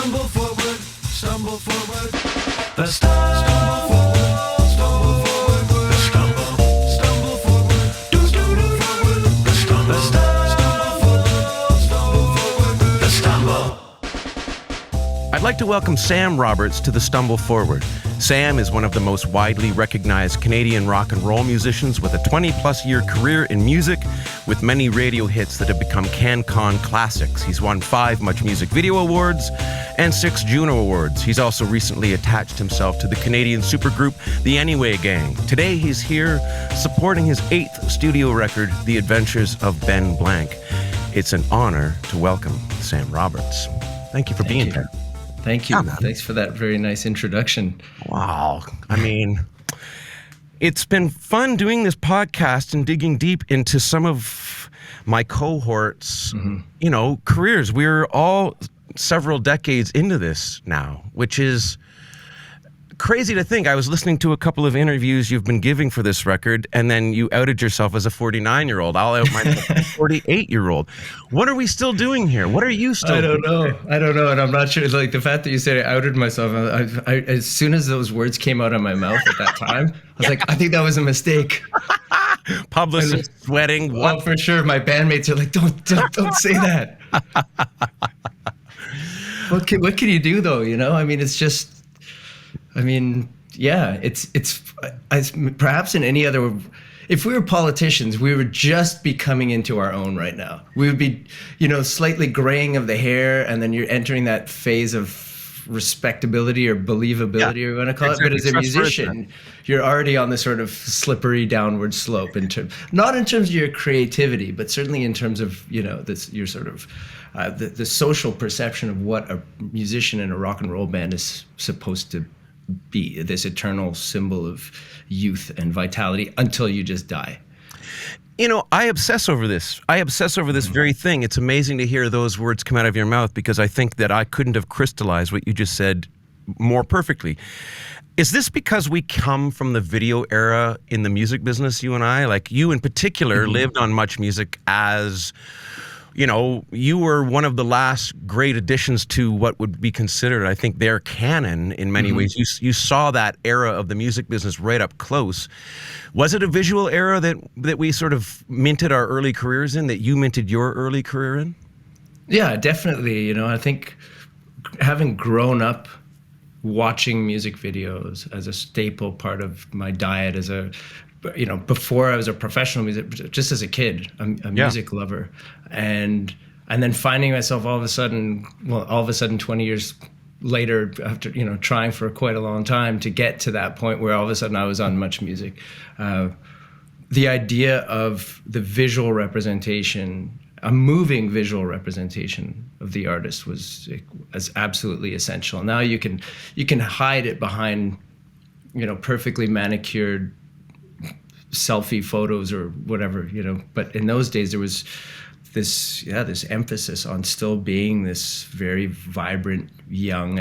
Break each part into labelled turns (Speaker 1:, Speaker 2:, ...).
Speaker 1: Stumble forward, stumble forward. The stumble forward, stumble forward. The stumble forward, stumble forward. The stumble forward, stumble forward. The stumble.
Speaker 2: I'd like to welcome Sam Roberts to the Stumble Forward. Sam is one of the most widely recognized Canadian rock and roll musicians with a 20-plus year career in music, with many radio hits that have become Cancon classics. He's won 5 Much Music Video Awards and 6 Juno Awards. He's also recently attached himself to the Canadian supergroup The Anyway Gang. Today he's here supporting his 8th studio record, The Adventures of Ben Blank. It's an honor to welcome Sam Roberts. Thank you for being here.
Speaker 3: Thank you. Thanks for that very nice introduction.
Speaker 2: Wow. I mean, it's been fun doing this podcast and digging deep into some of my cohorts, careers. We're all several decades into this now, which is crazy to think. I was listening to a couple of interviews you've been giving for this record, and then you outed yourself as a 49-year-old. I'll out my 48-year-old. What are we still doing here? What are you still doing?
Speaker 3: I don't know. And I'm not sure, like the fact that you said I outed myself, I as soon as those words came out of my mouth at that time, I was like, I think that was a mistake.
Speaker 2: Publicist sweating.
Speaker 3: Well, for sure. My bandmates are like, don't say that. What can you do though? I mean, it's just, it's perhaps in any other, if we were politicians, we would just be coming into our own right now. We would be, slightly graying of the hair, and then you're entering that phase of respectability or believability, or you want to call it. But as a musician, you're already on this sort of slippery downward slope not in terms of your creativity, but certainly in terms of, your sort of the social perception of what a musician in a rock and roll band is supposed to be, this eternal symbol of youth and vitality until you just die.
Speaker 2: I obsess over this. Very thing. It's amazing to hear those words come out of your mouth, because I think that I couldn't have crystallized what you just said more perfectly. Is this because we come from the video era in the music business, you and I? Like, you in particular lived on Much Music as, you were one of the last great additions to what would be considered, I think, their canon in many ways. You saw that era of the music business right up close. Was it a visual era that we sort of minted our early careers in, that you minted your early career in? Yeah,
Speaker 3: definitely. I think having grown up watching music videos as a staple part of my diet before I was a professional music, just as a kid, a music lover, and then finding myself all of a sudden 20 years later, after trying for quite a long time to get to that point where all of a sudden I was on Much Music. The idea of the visual representation, a moving visual representation of the artist, was absolutely essential. Now you can hide it behind perfectly manicured selfie photos or whatever, but in those days there was this emphasis on still being this very vibrant, young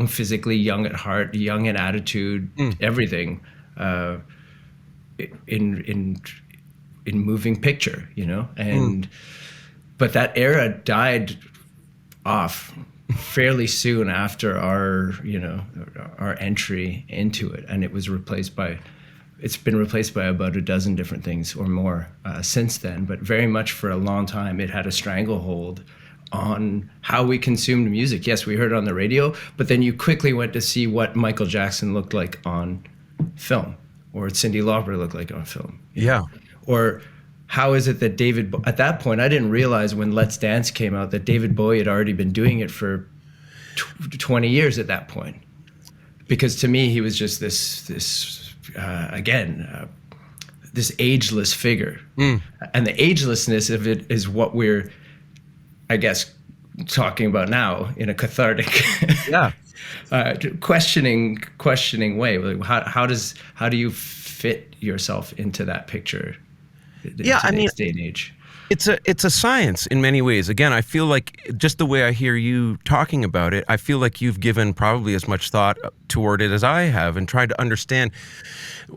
Speaker 3: physically, young at heart, young in attitude, everything, in moving picture, but that era died off fairly soon after our entry into it, and it's been replaced by about a dozen different things or more since then. But very much for a long time, it had a stranglehold on how we consumed music. Yes, we heard it on the radio, but then you quickly went to see what Michael Jackson looked like on film, or Cyndi Lauper looked like on film.
Speaker 2: Yeah.
Speaker 3: Or how is it that at that point, I didn't realize when Let's Dance came out that David Bowie had already been doing it for 20 years at that point. Because to me, he was just this ageless figure. And the agelessness of it is what we're, I guess, talking about now in a cathartic, questioning way. Like, how do you fit yourself into that picture? In today's day and age.
Speaker 2: It's a science in many ways. Again, I feel like, just the way I hear you talking about it, I feel like you've given probably as much thought toward it as I have, and tried to understand.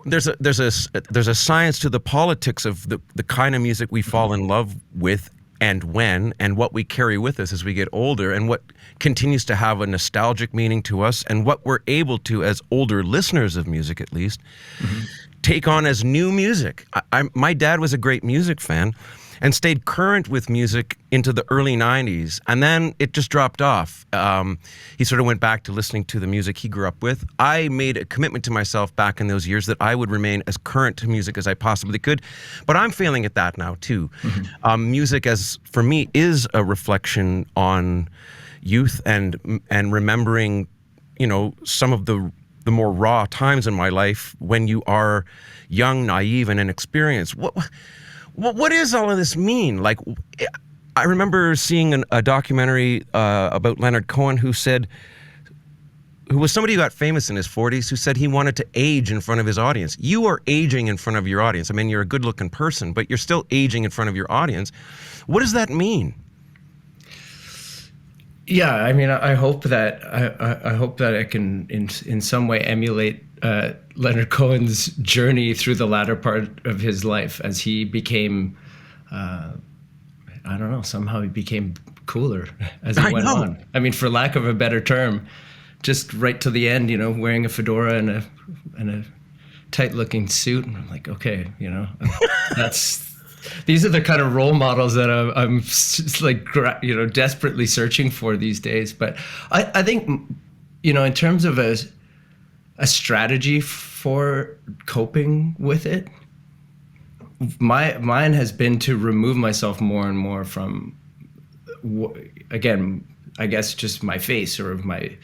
Speaker 2: There's a science to the politics of the kind of music we fall in love with and when, and what we carry with us as we get older, and what continues to have a nostalgic meaning to us, and what we're able to, as older listeners of music at least, take on as new music. My dad was a great music fan and stayed current with music into the early 90s, and then it just dropped off. He sort of went back to listening to the music he grew up with. I made a commitment to myself back in those years that I would remain as current to music as I possibly could, but I'm failing at that now too. Music, as for me, is a reflection on youth and remembering, you know, some of the more raw times in my life when you are young, naive, and inexperienced. What does all of this mean? Like, I remember seeing a documentary about Leonard Cohen, who was somebody who got famous in his 40s, who said he wanted to age in front of his audience. You are aging in front of your audience. I mean, you're a good-looking person, but you're still aging in front of your audience. What does that mean?
Speaker 3: Yeah, I mean, I hope that I can in some way emulate Leonard Cohen's journey through the latter part of his life as he became, I don't know, somehow he became cooler as he went on. I mean, for lack of a better term, just right to the end, you know, wearing a fedora and a tight-looking suit, and I'm like, okay, you know, these are the kind of role models that I'm like, you know, desperately searching for these days. But I think, you know, in terms of a strategy for coping with it, mine has been to remove myself more and more from, again, I guess just my face or my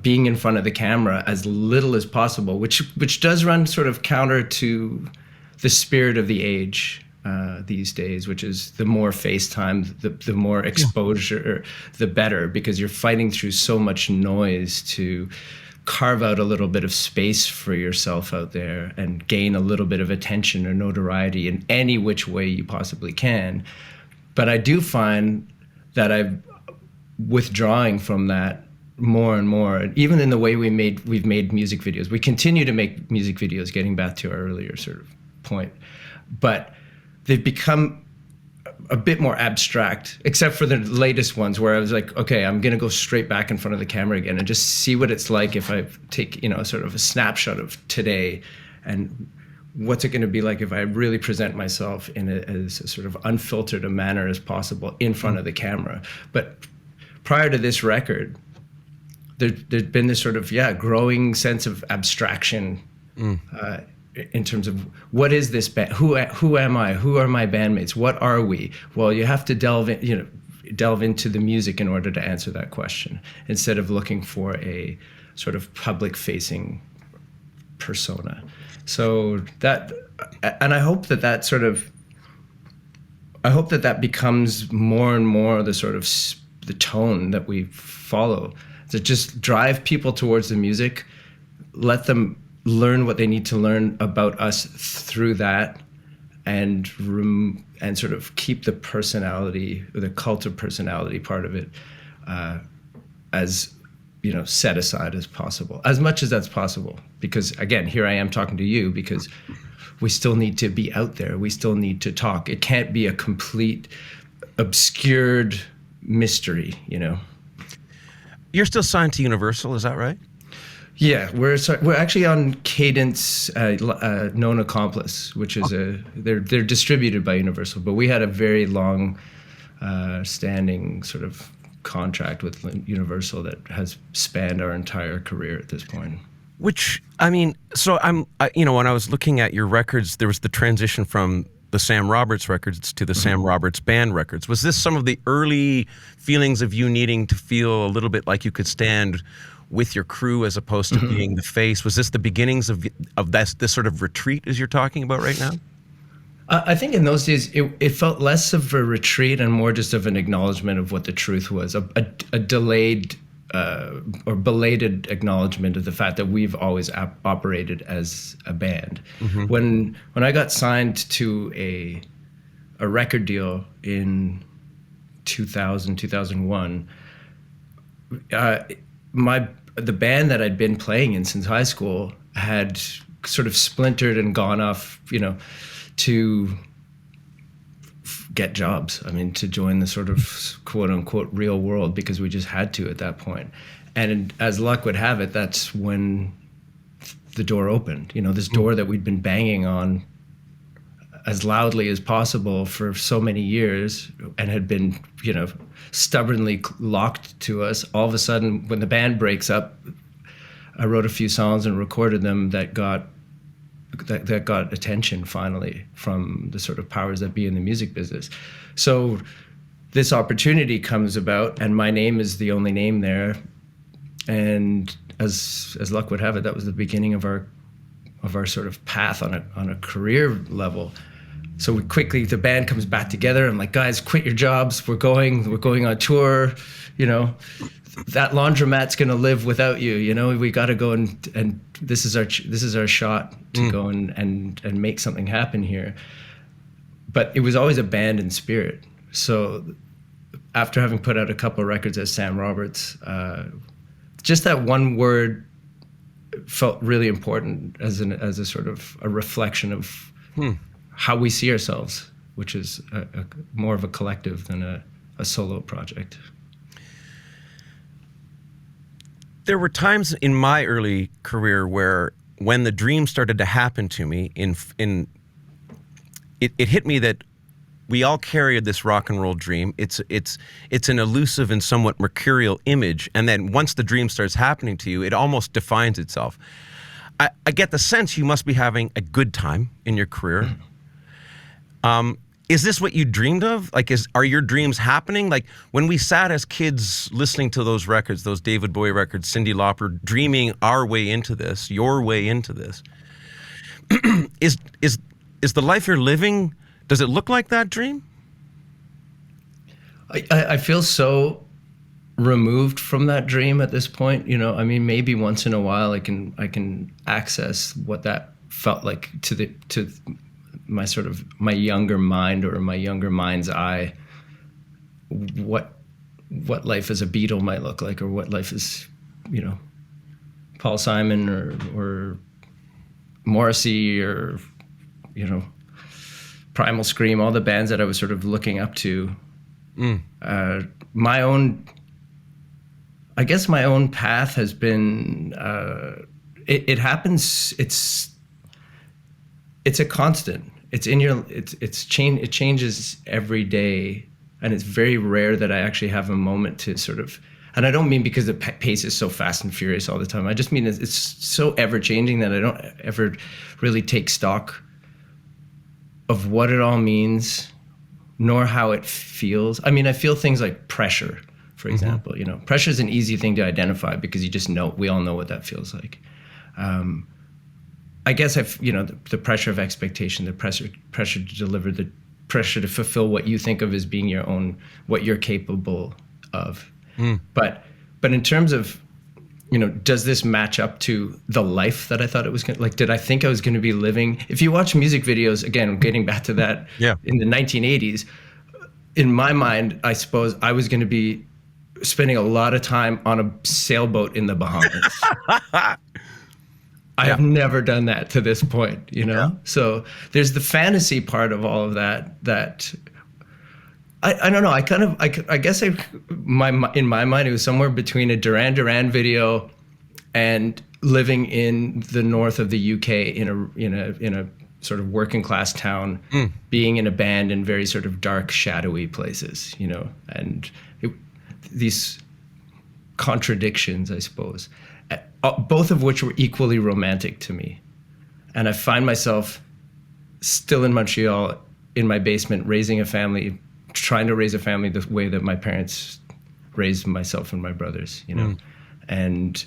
Speaker 3: being in front of the camera as little as possible, which does run sort of counter to the spirit of the age these days, which is the more FaceTime, the more exposure, the better, because you're fighting through so much noise to carve out a little bit of space for yourself out there and gain a little bit of attention or notoriety in any which way you possibly can. But I do find that I'm withdrawing from that more and more, even in the way we've made music videos. We continue to make music videos, getting back to our earlier sort of point, but they've become a bit more abstract, except for the latest ones where I was like, okay, I'm going to go straight back in front of the camera again and just see what it's like if I take, you know, sort of a snapshot of today, and what's it going to be like if I really present myself in as a sort of unfiltered a manner as possible in front of the camera. But prior to this record, there's been this sort of, growing sense of abstraction in terms of what is this band? Who am I? Who are my bandmates? What are we? Well, you have to delve into the music in order to answer that question, instead of looking for a sort of public-facing persona. So that, and I hope that becomes more and more the sort of the tone that we follow, to just drive people towards the music, let them learn what they need to learn about us through that, and sort of keep the personality, or the cult of personality part of it, as, you know, set aside as possible, as much as that's possible. Because again, here I am talking to you because we still need to be out there. We still need to talk. It can't be a complete obscured mystery, you know.
Speaker 2: You're still signed to Universal, is that right?
Speaker 3: Yeah, we're actually on Cadence Known Accomplice, which is they're distributed by Universal, but we had a very long standing sort of contract with Universal that has spanned our entire career at this point.
Speaker 2: Which, I mean, so you know, when I was looking at your records, there was the transition from the Sam Roberts records to the Sam Roberts Band records. Was this some of the early feelings of you needing to feel a little bit like you could stand with your crew as opposed to being the face? Was this the beginnings of this sort of retreat as you're talking about right now?
Speaker 3: I think in those days it felt less of a retreat and more just of an acknowledgement of what the truth was, a delayed or belated acknowledgement of the fact that we've always operated as a band. When I got signed to a record deal in 2001, the band that I'd been playing in since high school had sort of splintered and gone off, you know, to get jobs. I mean, to join the sort of quote unquote real world, because we just had to at that point. And as luck would have it, that's when the door opened. You know, this door that we'd been banging on as loudly as possible for so many years and had been, you know, stubbornly locked to us. All of a sudden, when the band breaks up, I wrote a few songs and recorded them that got attention finally from the sort of powers that be in the music business. So this opportunity comes about, and my name is the only name there. And as luck would have it, that was the beginning of our sort of path on a career level. So we quickly, the band comes back together. I'm like, guys, quit your jobs. We're going on tour. You know, that laundromat's gonna live without you. You know, we got to go and this is our shot to go and make something happen here. But it was always a band in spirit. So after having put out a couple of records as Sam Roberts, just that one word felt really important as a sort of a reflection of how we see ourselves, which is more of a collective than a solo project.
Speaker 2: There were times in my early career where, when the dream started to happen to me, it hit me that we all carried this rock and roll dream. It's an elusive and somewhat mercurial image, and then once the dream starts happening to you, it almost defines itself. I get the sense you must be having a good time in your career. Is this what you dreamed of? Like, are your dreams happening? Like, when we sat as kids listening to those records, those David Bowie records, Cyndi Lauper, dreaming our way into this, your way into this, is the life you're living, does it look like that dream?
Speaker 3: I feel so removed from that dream at this point. You know, I mean, maybe once in a while I can access what that felt like to my sort of my younger mind or my younger mind's eye, what life as a Beatle might look like, or what life is, you know, Paul Simon or Morrissey, or, you know, Primal Scream, all the bands that I was sort of looking up to. My own path has been, it happens, it's a constant. It's in your, it changes every day. And it's very rare that I actually have a moment to sort of, and I don't mean because the pace is so fast and furious all the time. I just mean it's so ever changing that I don't ever really take stock of what it all means, nor how it feels. I mean, I feel things like pressure, for example. You know, pressure is an easy thing to identify because you just know, we all know what that feels like. I guess the pressure of expectation, the pressure to deliver, the pressure to fulfill what you think of as being your own, what you're capable of. But in terms of, you know, does this match up to the life that I thought it was going to, like, did I think I was going to be living? If you watch music videos, again, getting back to that, in the 1980s, in my mind, I suppose I was going to be spending a lot of time on a sailboat in the Bahamas. I have never done that to this point, you know? Yeah. So there's the fantasy part of all of that I don't know. I guess in my mind, it was somewhere between a Duran Duran video and living in the north of the UK in a sort of working class town, being in a band in very sort of dark, shadowy places, you know, and these contradictions, I suppose, both of which were equally romantic to me. And I find myself still in Montreal in my basement, trying to raise a family the way that my parents raised myself and my brothers, you know, and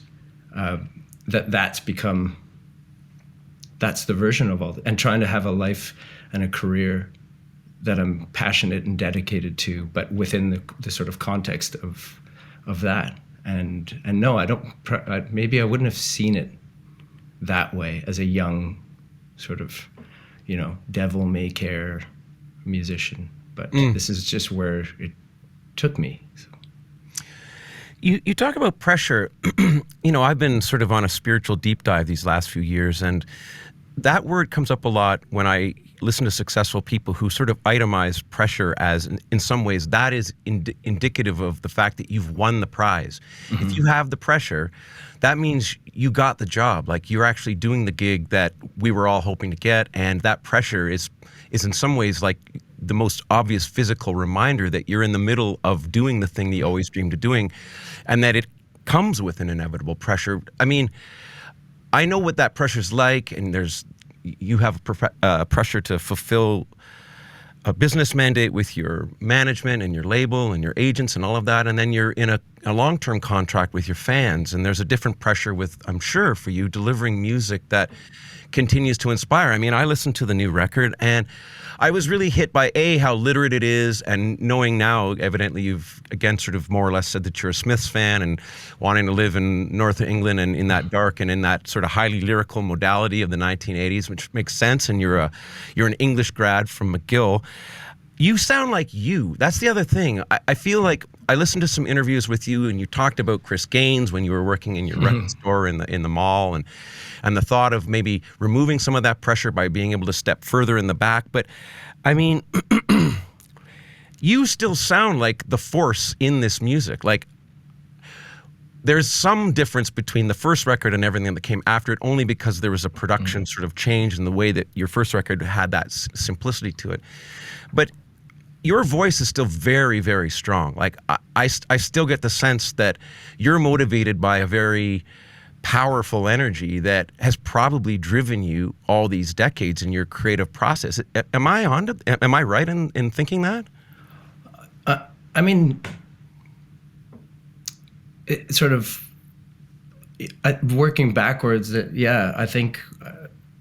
Speaker 3: that's the version of all that, and trying to have a life and a career that I'm passionate and dedicated to, but within the sort of context of that. And no, maybe I wouldn't have seen it that way as a young sort of, you know, devil may care musician. But this is just where it took me. So.
Speaker 2: You talk about pressure. You know, I've been sort of on a spiritual deep dive these last few years, and that word comes up a lot when I listen to successful people who sort of itemize pressure as, in some ways, that is indicative of the fact that you've won the prize. If you have the pressure, that means you got the job. Like, you're actually doing the gig that we were all hoping to get, and that pressure is in some ways like the most obvious physical reminder that you're in the middle of doing the thing that you always dreamed of doing, and that it comes with an inevitable pressure. I mean, I know what that pressure's like, and you have a pressure to fulfill a business mandate with your management and your label and your agents and all of that, and then you're in a long-term contract with your fans, and there's a different pressure with, I'm sure, for you delivering music that continues to inspire. I mean, I listened to the new record, and I was really hit by how literate it is, and knowing now, evidently, you've again sort of more or less said that you're a Smiths fan and wanting to live in North England and in that dark and in that sort of highly lyrical modality of the 1980s, which makes sense. And you're an English grad from McGill. You sound like you. That's the other thing. I feel like I listened to some interviews with you, and you talked about Chris Gaines when you were working in your record store in the mall, and the thought of maybe removing some of that pressure by being able to step further in the back. But I mean, you still sound like the force in this music. Like, there's some difference between the first record and everything that came after it, only because there was a production sort of change in the way that your first record had that simplicity to it. But your voice is still very, very strong. Like, I still get the sense that you're motivated by a very powerful energy that has probably driven you all these decades in your creative process. Am I right in thinking that?
Speaker 3: I mean, it sort of working backwards. I think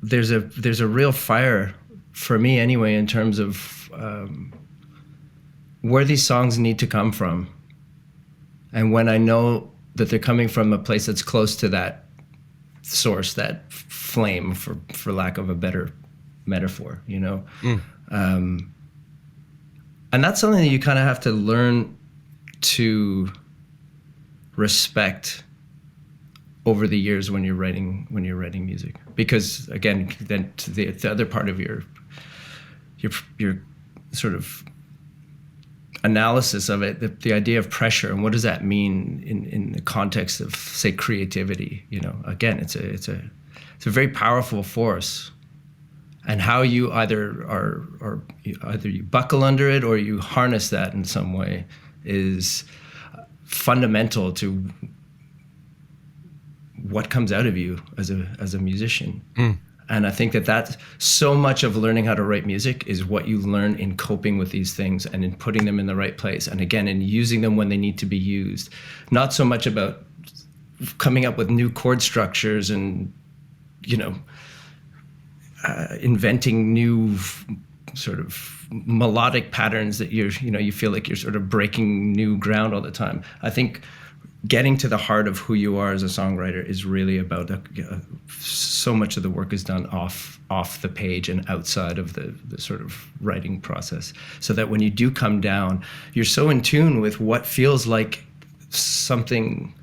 Speaker 3: there's a real fire for me anyway in terms of where these songs need to come from, and when I know that they're coming from a place that's close to that source, that flame, for lack of a better metaphor, you know? And that's something that you kind of have to learn to respect over the years when you're writing music. Because again, then to the other part of your sort of analysis of it, the idea of pressure and what does that mean in the context of, say, creativity. You know, again, it's a very powerful force, and how you either you buckle under it or you harness that in some way is fundamental to what comes out of you as a musician. And I think that's so much of learning how to write music is what you learn in coping with these things and in putting them in the right place. And again, in using them when they need to be used. Not so much about coming up with new chord structures and, you know, inventing new sort of melodic patterns that you feel like you're sort of breaking new ground all the time. I think getting to the heart of who you are as a songwriter is really about so much of the work is done off the page and outside of the sort of writing process, so that when you do come down, you're so in tune with what feels like something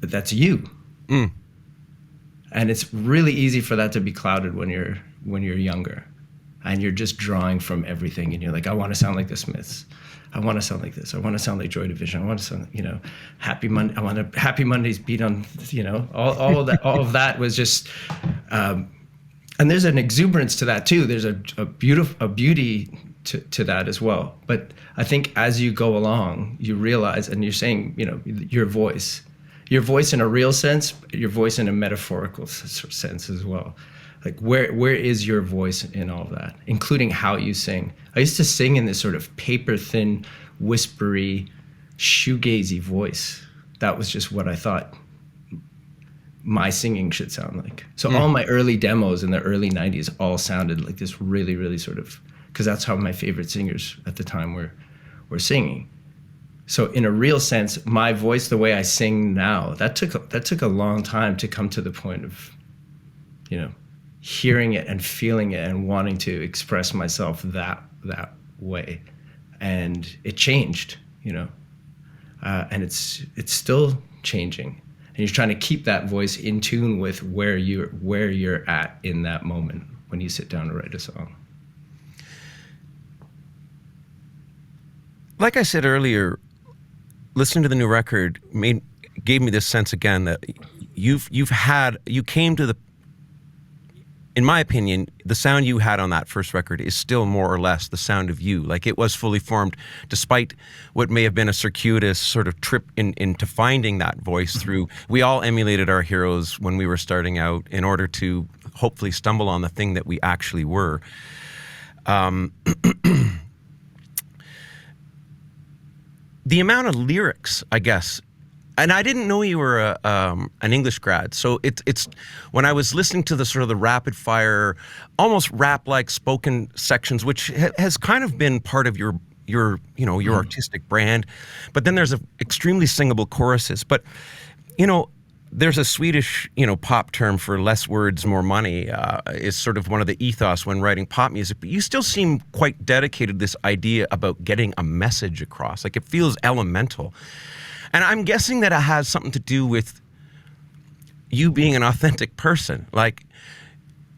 Speaker 3: that's you. And it's really easy for that to be clouded when you're younger and you're just drawing from everything, and you're like, I want to sound like the Smiths. I want to sound like this. I want to sound like Joy Division. I want to sound, you know, Happy Monday. I want a Happy Monday's beat on, you know, all of that. All of that was just, and there's an exuberance to that too. There's a beauty to that as well. But I think as you go along, you realize, and you're saying, you know, your voice in a real sense, your voice in a metaphorical sense as well. Like, where is your voice in all of that, including how you sing? I used to sing in this sort of paper-thin, whispery, shoegazy voice. That was just what I thought my singing should sound like. So all my early demos in the early 90s all sounded like this really, really sort of, because that's how my favorite singers at the time were singing. So in a real sense, my voice, the way I sing now, that took a long time to come to the point of, you know, hearing it and feeling it and wanting to express myself that way. And it changed, you know, and it's still changing. And you're trying to keep that voice in tune with where you're at in that moment when you sit down to write a song.
Speaker 2: like I said earlier, listening to the new record gave me this sense again that you came to the, in my opinion, the sound you had on that first record is still more or less the sound of you. Like, it was fully formed, despite what may have been a circuitous sort of trip into finding that voice through. We all emulated our heroes when we were starting out in order to hopefully stumble on the thing that we actually were. The amount of lyrics, I guess, and I didn't know you were an English grad, so it's when I was listening to the sort of the rapid fire, almost rap-like spoken sections, which has kind of been part of your artistic brand, but then there's extremely singable choruses. But there's a Swedish pop term for less words, more money, is sort of one of the ethos when writing pop music. But you still seem quite dedicated to this idea about getting a message across. Like, it feels elemental. And I'm guessing that it has something to do with you being an authentic person. Like,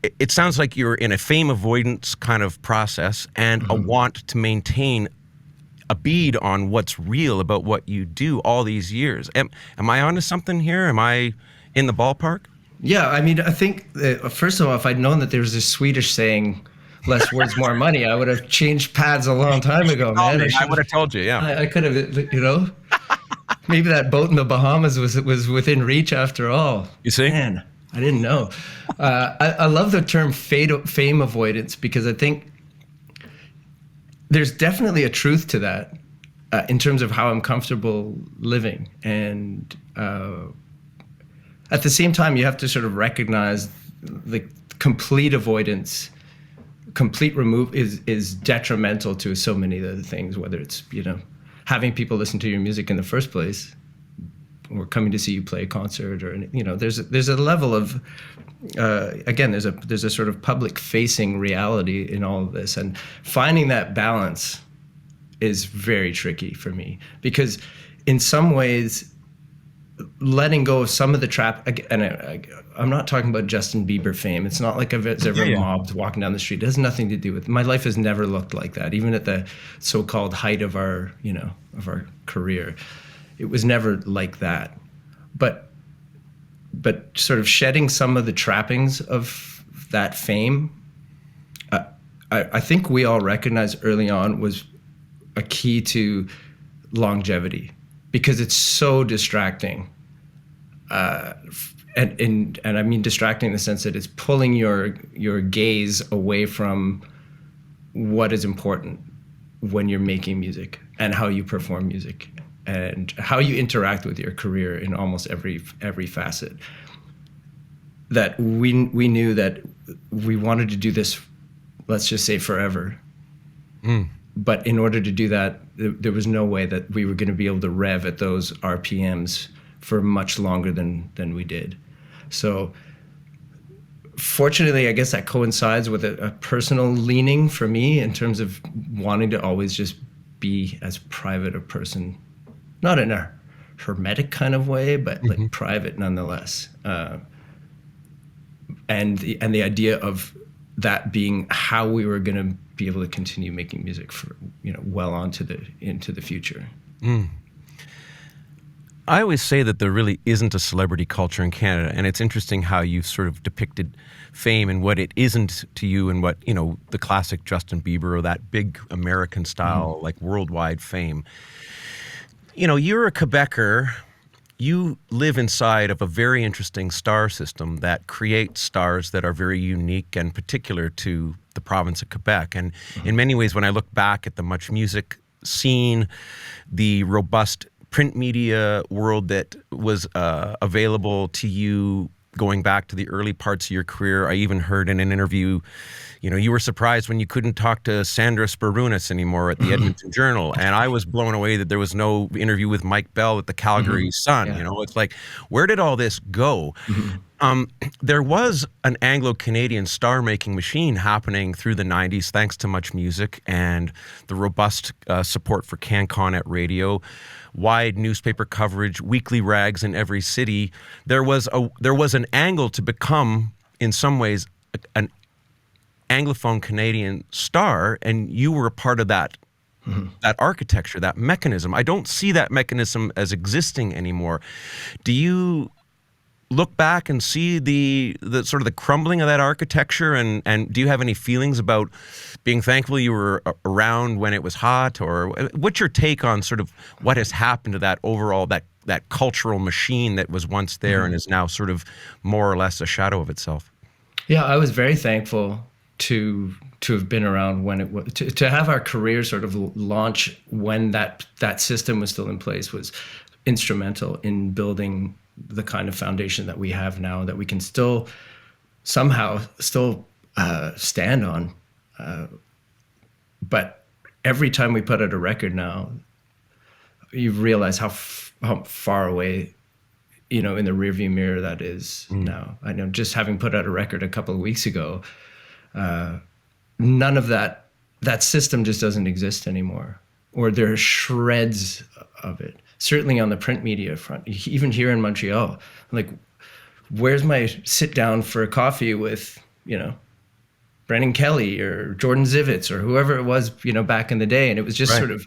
Speaker 2: it sounds like you're in a fame avoidance kind of process and a want to maintain a bead on what's real about what you do all these years. Am I onto something here? Am I in the ballpark?
Speaker 3: Yeah, I mean, I think first of all, if I'd known that there was a Swedish saying, "Less words, more money," I would have changed paths a long time ago, man.
Speaker 2: I would have told you, yeah.
Speaker 3: I could have, maybe that boat in the Bahamas was within reach after all.
Speaker 2: You see?
Speaker 3: Man, I didn't know. I love the term fame avoidance, because I think there's definitely a truth to that in terms of how I'm comfortable living. And at the same time, you have to sort of recognize the complete avoidance, complete remove is detrimental to so many other things, whether it's, having people listen to your music in the first place, or coming to see you play a concert, or, there's a level of, again, there's a sort of public facing reality in all of this, and finding that balance is very tricky for me, because in some ways, letting go of some of the trap, and I'm not talking about Justin Bieber fame. It's not like I've ever mobbed walking down the street. It has nothing to do with, my life has never looked like that, even at the so-called height of our career. It was never like that. But sort of shedding some of the trappings of that fame, I think we all recognized early on was a key to longevity, because it's so distracting. And I mean distracting in the sense that it's pulling your gaze away from what is important when you're making music, and how you perform music, and how you interact with your career in almost every facet. That we knew that we wanted to do this, let's just say, forever. But in order to do that, there was no way that we were going to be able to rev at those RPMs for much longer than we did. So fortunately, I guess that coincides with a personal leaning for me, in terms of wanting to always just be as private a person, not in a hermetic kind of way, but like private nonetheless. And the idea of that being how we were going to be able to continue making music for well into the future.
Speaker 2: I always say that there really isn't a celebrity culture in Canada, and it's interesting how you've sort of depicted fame and what it isn't to you, and what the classic Justin Bieber, or that big American style like worldwide fame. You're a Quebecer. You live inside of a very interesting star system that creates stars that are very unique and particular to the province of Quebec. And in many ways, when I look back at the Much Music scene, the robust print media world that was available to you going back to the early parts of your career, I even heard in an interview, you were surprised when you couldn't talk to Sandra Sparunas anymore at the Edmonton Journal. And I was blown away that there was no interview with Mike Bell at the Calgary Sun.
Speaker 3: Yeah.
Speaker 2: It's like, where did all this go? There was an Anglo-Canadian star-making machine happening through the 90s, thanks to Much Music and the robust support for Cancon at radio, wide newspaper coverage, weekly rags in every city. There was an angle to become, in some ways, an Anglophone Canadian star, and you were a part of that that architecture, that mechanism. I don't see that mechanism as existing anymore. Do you look back and see the sort of the crumbling of that architecture, and do you have any feelings about being thankful you were around when it was hot, or what's your take on sort of what has happened to that overall, that cultural machine that was once there and is now sort of more or less a shadow of itself?
Speaker 3: Yeah, I was very thankful to have been around when it was, to have our career sort of launch when that system was still in place was instrumental in building the kind of foundation that we have now, that we can still somehow stand on. But every time we put out a record now, you realize how far away, in the rearview mirror that is now. I know, just having put out a record a couple of weeks ago, none of that system just doesn't exist anymore, or there are shreds of it. Certainly on the print media front, even here in Montreal, like, where's my sit down for a coffee with, Brennan Kelly or Jordan Zivitz or whoever it was, back in the day. And it was just sort of,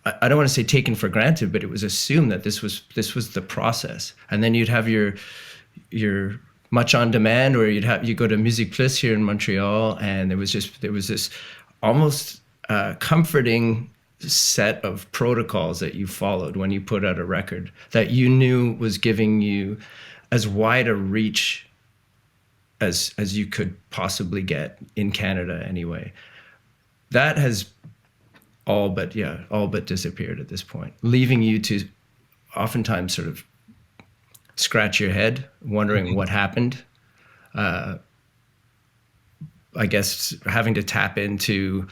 Speaker 3: I don't want to say taken for granted, but it was assumed that this was the process. And then you'd have your Much on Demand, or you go to Musique Plus here in Montreal, and there was this almost comforting set of protocols that you followed when you put out a record that you knew was giving you as wide a reach as you could possibly get in Canada anyway. That has all but disappeared at this point, leaving you to oftentimes sort of scratch your head wondering what happened. I guess having to tap into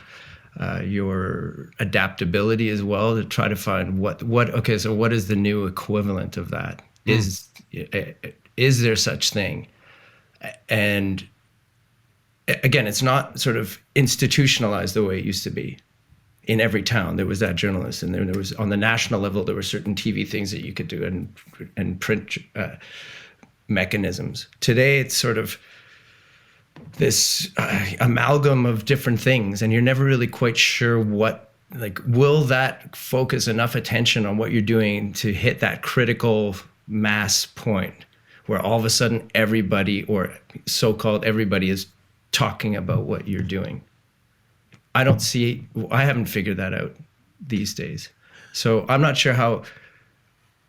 Speaker 3: your adaptability as well to try to find what is the new equivalent of that? Is there such thing? And again, it's not sort of institutionalized the way it used to be. In every town there was that journalist, and there was, on the national level, there were certain TV things that you could do, and print mechanisms. Today it's sort of this amalgam of different things, and you're never really quite sure will that focus enough attention on what you're doing to hit that critical mass point where all of a sudden everybody, or so-called everybody, is talking about what you're doing. I haven't figured that out these days. So I'm not sure how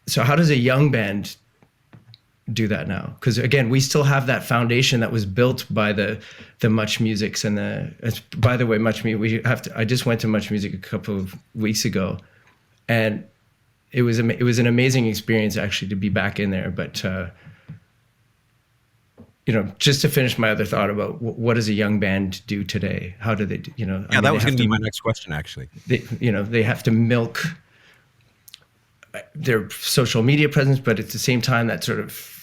Speaker 3: does a young band do that now? Because again, we still have that foundation that was built by the Much Musics and by the way, Much Music, I just went to Much Music a couple of weeks ago, and it was an amazing experience actually to be back in there. But just to finish my other thought about what does a young band do today? How do they do,
Speaker 2: that was going to be my next question, actually.
Speaker 3: They have to milk their social media presence, but at the same time, that sort of,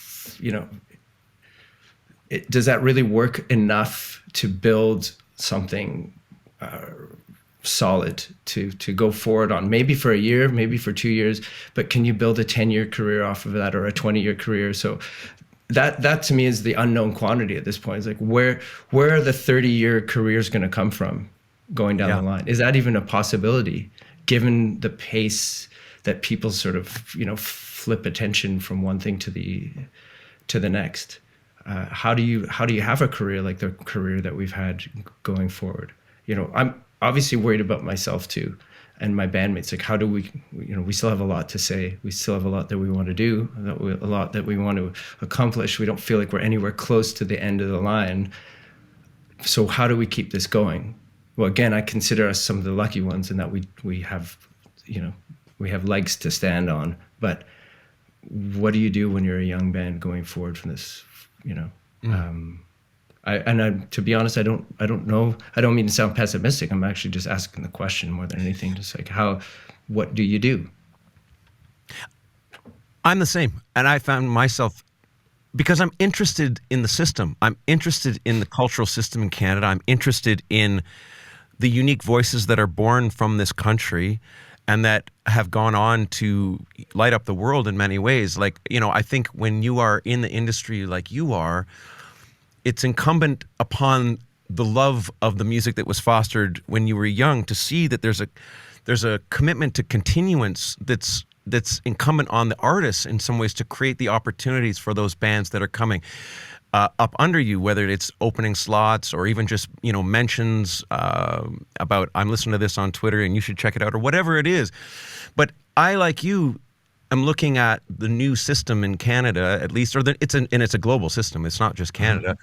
Speaker 3: does that really work enough to build something solid to go forward on, maybe for a year, maybe for 2 years, but can you build a 10-year career off of that, or a 20-year career? So that to me is the unknown quantity at this point. It's like, where are the 30-year careers going to come from going down the line? Is that even a possibility, given the pace that people sort of flip attention from one thing to the next? How do you have a career like the career that we've had going forward? I'm obviously worried about myself too, and my bandmates. Like, how do we still have a lot to say. We still have a lot that we want to do, a lot that we want to accomplish. We don't feel like we're anywhere close to the end of the line. So how do we keep this going? Well, again, I consider us some of the lucky ones in that we have legs to stand on. But what do you do when you're a young band going forward from this? To be honest, I don't know. I don't mean to sound pessimistic. I'm actually just asking the question more than anything. Just like, what do you do?
Speaker 2: I'm the same. And I found myself, because I'm interested in the system. I'm interested in the cultural system in Canada. I'm interested in the unique voices that are born from this country and that have gone on to light up the world in many ways. Like, I think when you are in the industry like you are, it's incumbent upon the love of the music that was fostered when you were young to see that there's there's a commitment to continuance that's incumbent on the artists in some ways to create the opportunities for those bands that are coming up under you, whether it's opening slots or even just, you know, mentions about, I'm listening to this on Twitter and you should check it out, or whatever it is. But I, like you, am looking at the new system in Canada, at least, it's a global system. It's not just Canada.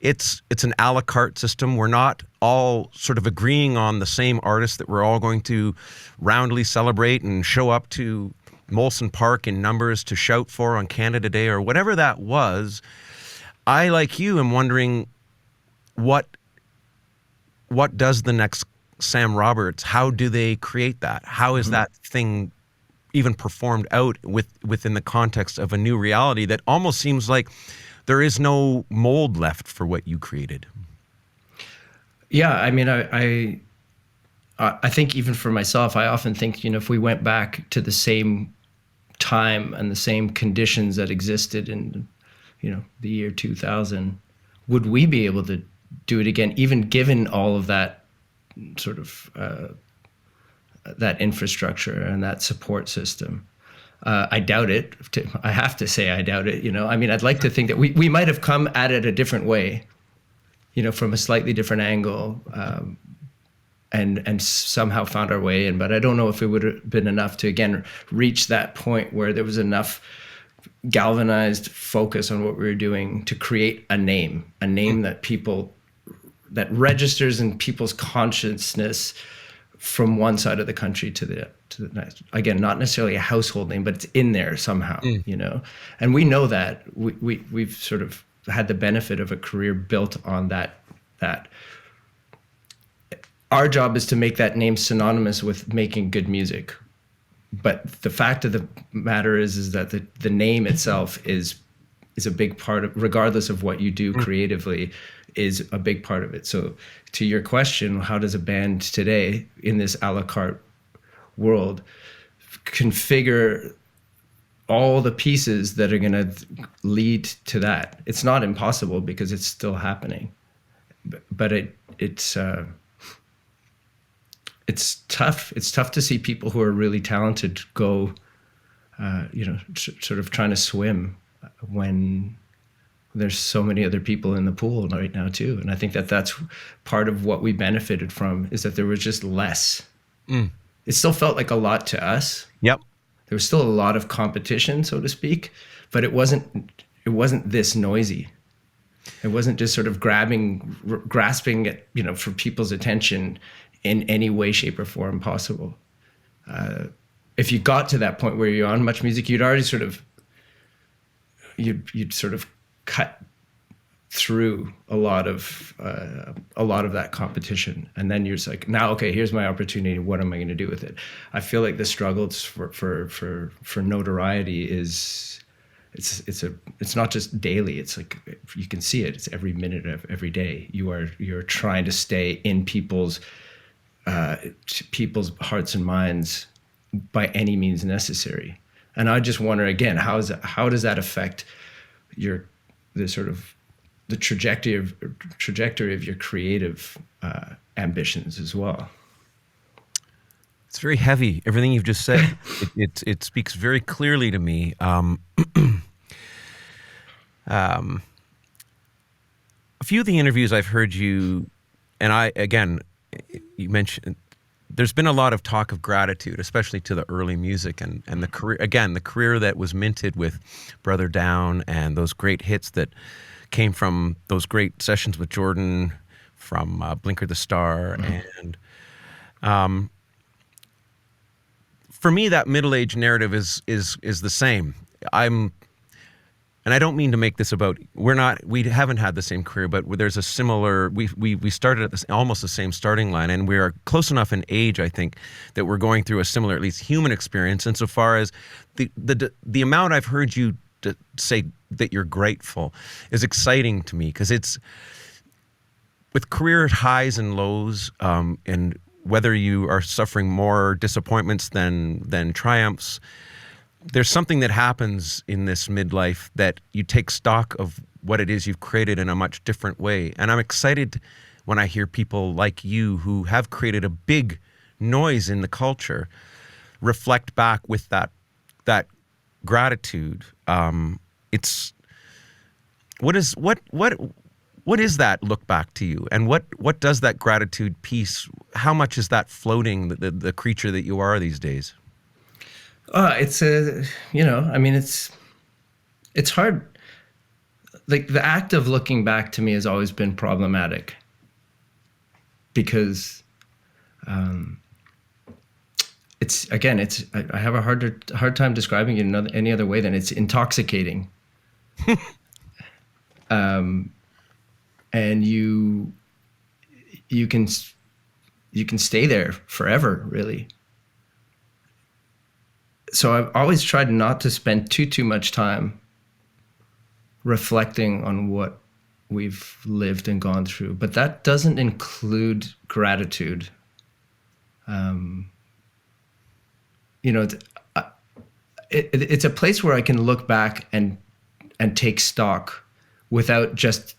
Speaker 2: It's an a la carte system. We're not all sort of agreeing on the same artists that we're all going to roundly celebrate and show up to Molson Park in numbers to shout for on Canada Day or whatever that was. I, like you, am wondering what does the next Sam Roberts, how do they create that? How is that thing even performed out within the context of a new reality that almost seems like there is no mold left for what you created?
Speaker 3: Yeah, I mean, I think even for myself, I often think, you know, if we went back to the same time and the same conditions that existed in, you know, the year 2000, would we be able to do it again, even given all of that sort of that infrastructure and that support system? I doubt it. I have to say I doubt it. You know, I mean, I'd like to think that we might have come at it a different way, you know, from a slightly different angle, and somehow found our way in. But I don't know if it would have been enough to, again, reach that point where there was enough galvanized focus on what we were doing to create a name that registers in people's consciousness from one side of the country to the next. Again, not necessarily a household name, but it's in there somehow, you know. And we know that we've sort of had the benefit of a career built on that. Our job is to make that name synonymous with making good music. But the fact of the matter is that the name itself is a big part of, regardless of what you do creatively, is a big part of it. So to your question, how does a band today in this a la carte world configure all the pieces that are going to lead to that? It's not impossible because it's still happening, but it's tough. It's tough to see people who are really talented go, you know, sort of trying to swim when there's so many other people in the pool right now too. And I think that's part of what we benefited from, is that there was just less. It still felt like a lot to us. Yep. There was still a lot of competition, so to speak, but it wasn't this noisy. It wasn't just sort of grasping at, you know, for people's attention in any way, shape, or form possible. If you got to that point where you're on Much Music, you'd already sort of cut through a lot of that competition, and then you're just like, now, okay, here's my opportunity. What am I going to do with it? I feel like the struggles for notoriety is it's not just daily. It's like, you can see it. It's every minute of every day. You're trying to stay in people's hearts and minds by any means necessary. And I just wonder again, how does that affect the trajectory of your creative ambitions as well?
Speaker 2: It's very heavy. Everything you've just said, it speaks very clearly to me. A few of the interviews I've heard you, and you mentioned, there's been a lot of talk of gratitude, especially to the early music and the career that was minted with Brother Down and those great hits that came from those great sessions with Jordan from Blinker the Star. And for me, that middle-age narrative is the same. And I don't mean to make this about, we haven't had the same career, but there's a similar, we started at almost the same starting line, and we are close enough in age, I think, that we're going through a similar, at least human experience, insofar as the amount I've heard you say that you're grateful is exciting to me, because it's, with career highs and lows, and whether you are suffering more disappointments than triumphs, there's something that happens in this midlife that you take stock of what it is you've created in a much different way. And I'm excited when I hear people like you who have created a big noise in the culture reflect back with that gratitude. It's what is that look back to you, and what does that gratitude piece? How much is that floating the creature that you are these days?
Speaker 3: It's a, I mean, it's hard. Like the act of looking back to me has always been problematic because I have a hard time describing it in any other way than it's intoxicating. And you can stay there forever, really. So I've always tried not to spend too much time reflecting on what we've lived and gone through, but that doesn't include gratitude. It's a place where I can look back and take stock without just,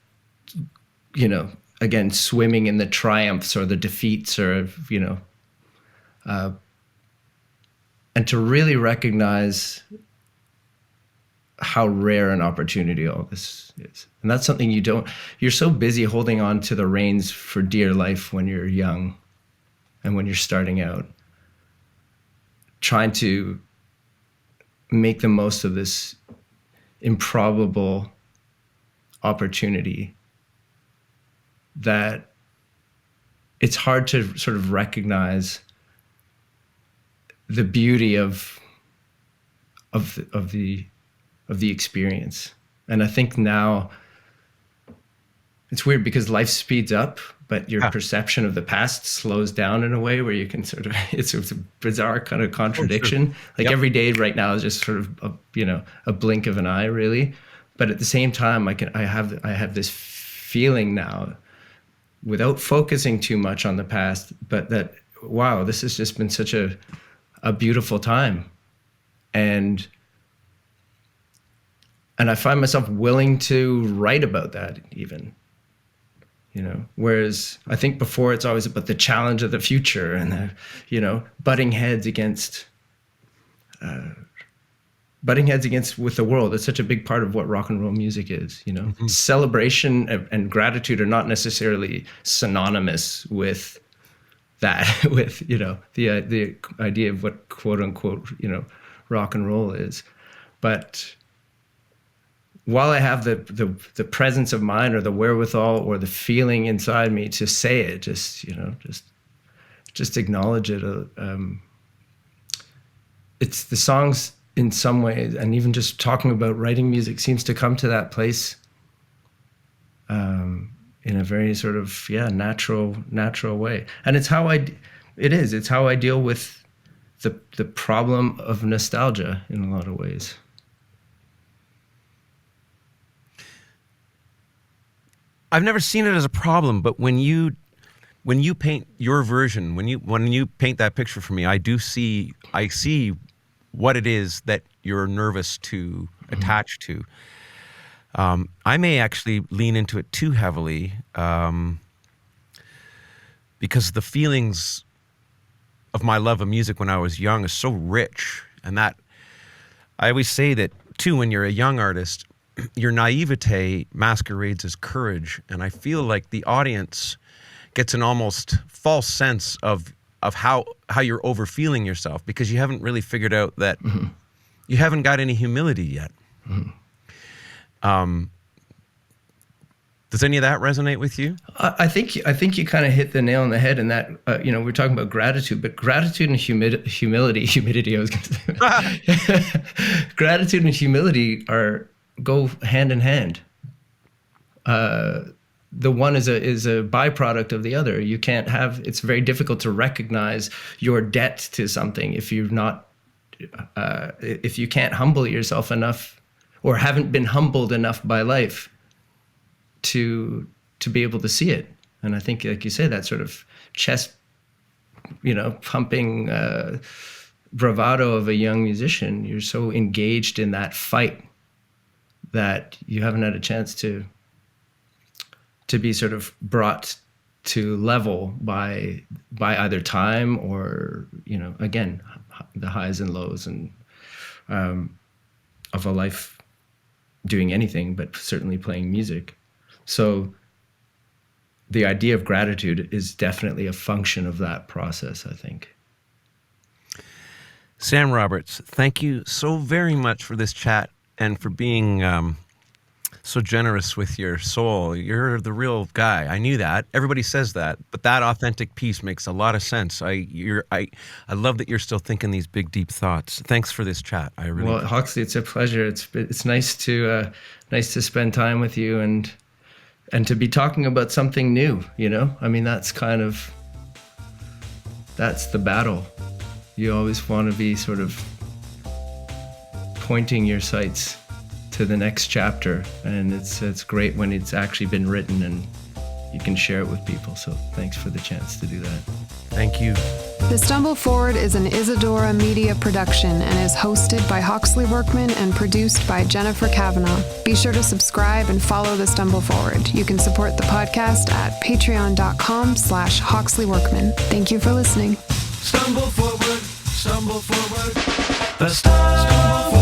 Speaker 3: again, swimming in the triumphs or the defeats or, and to really recognize how rare an opportunity all this is. And that's something you're so busy holding on to the reins for dear life when you're young and when you're starting out, trying to make the most of this improbable opportunity, that it's hard to sort of recognize the beauty of the experience. And I think now it's weird because life speeds up, but your perception of the past slows down in a way where you can sort of, it's a bizarre kind of contradiction. Like every day right now is just sort of a blink of an eye, really. But at the same time, I have this feeling now, without focusing too much on the past, but that, wow, this has just been such a beautiful time. And I find myself willing to write about that even, whereas I think before it's always about the challenge of the future and the, butting heads against with the world. It's such a big part of what rock and roll music is, Mm-hmm. Celebration and gratitude are not necessarily synonymous with that, with, the idea of what quote unquote, rock and roll is. But while I have the presence of mind or the wherewithal or the feeling inside me to say it, just acknowledge it. It's the songs in some ways, and even just talking about writing music seems to come to that place in a very sort of, natural way. And it's how I deal with the problem of nostalgia in a lot of ways.
Speaker 2: I've never seen it as a problem, but when you paint your version, when you paint that picture for me, I see what it is that you're nervous to attach to. I may actually lean into it too heavily because the feelings of my love of music when I was young is so rich, and that I always say that too, when you're a young artist, your naivete masquerades as courage, and I feel like the audience gets an almost false sense of how you're overfeeling yourself because you haven't really figured out that you haven't got any humility yet. Does any of that resonate with you?
Speaker 3: I think you kind of hit the nail on the head in that, we're talking about gratitude, but gratitude and humility, I was going to say, gratitude and humility go hand in hand. The one is a byproduct of the other. You can't have, it's very difficult to recognize your debt to something if you're not, if you can't humble yourself enough or haven't been humbled enough by life to be able to see it. And I think, like you say, that sort of chest, pumping bravado of a young musician, you're so engaged in that fight that you haven't had a chance to be sort of brought to level by either time or, again, the highs and lows and of a life doing anything, but certainly playing music. So the idea of gratitude is definitely a function of that process, I think.
Speaker 2: Sam Roberts, thank you so very much for this chat and for being so generous with your soul. You're the real guy. I knew that. Everybody says that, but that authentic piece makes a lot of sense. I love that you're still thinking these big, deep thoughts. Thanks for this chat.
Speaker 3: Well, Huxley, it's a pleasure. It's nice to spend time with you and to be talking about something new. I mean, that's the battle. You always want to be sort of pointing your sights to the next chapter, and it's great when it's actually been written and you can share it with people. So thanks for the chance to do that.
Speaker 2: Thank you.
Speaker 4: The Stumble Forward is an Isadora Media production and is hosted by Hawksley Workman and produced by Jennifer Kavanaugh. Be sure to subscribe and follow The Stumble Forward. You can support the podcast at patreon.com/Hawksley Workman. Thank you for listening.
Speaker 1: Stumble forward, the stumble forward.